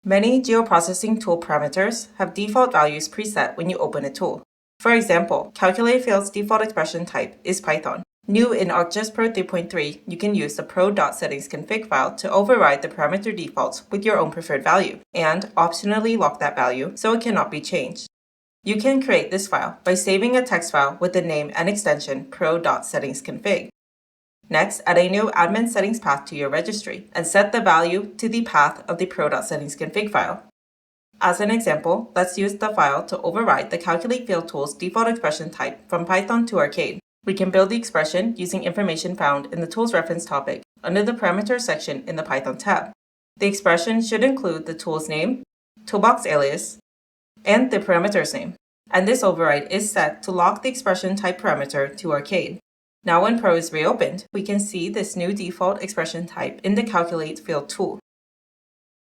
Many geoprocessing tool parameters have default values preset when you open a tool. For example, Calculate Field's default expression type is Python. New in ArcGIS Pro 3.3, you can use the pro.settingsconfig file to override the parameter defaults with your own preferred value, and optionally lock that value so it cannot be changed. You can create this file by saving a text file with the name and extension pro.settingsconfig. Next, add a new admin settings path to your registry and set the value to the path of the pro.settingsconfig file. As an example, let's use the file to override the Calculate Field tool's default expression type from Python to Arcade. We can build the expression using information found in the tool's reference topic under the parameters section in the Python tab. The expression should include the tool's name, toolbox alias, and the parameter's name. And this override is set to lock the expression type parameter to Arcade. Now when Pro is reopened, we can see this new default expression type in the Calculate Field tool.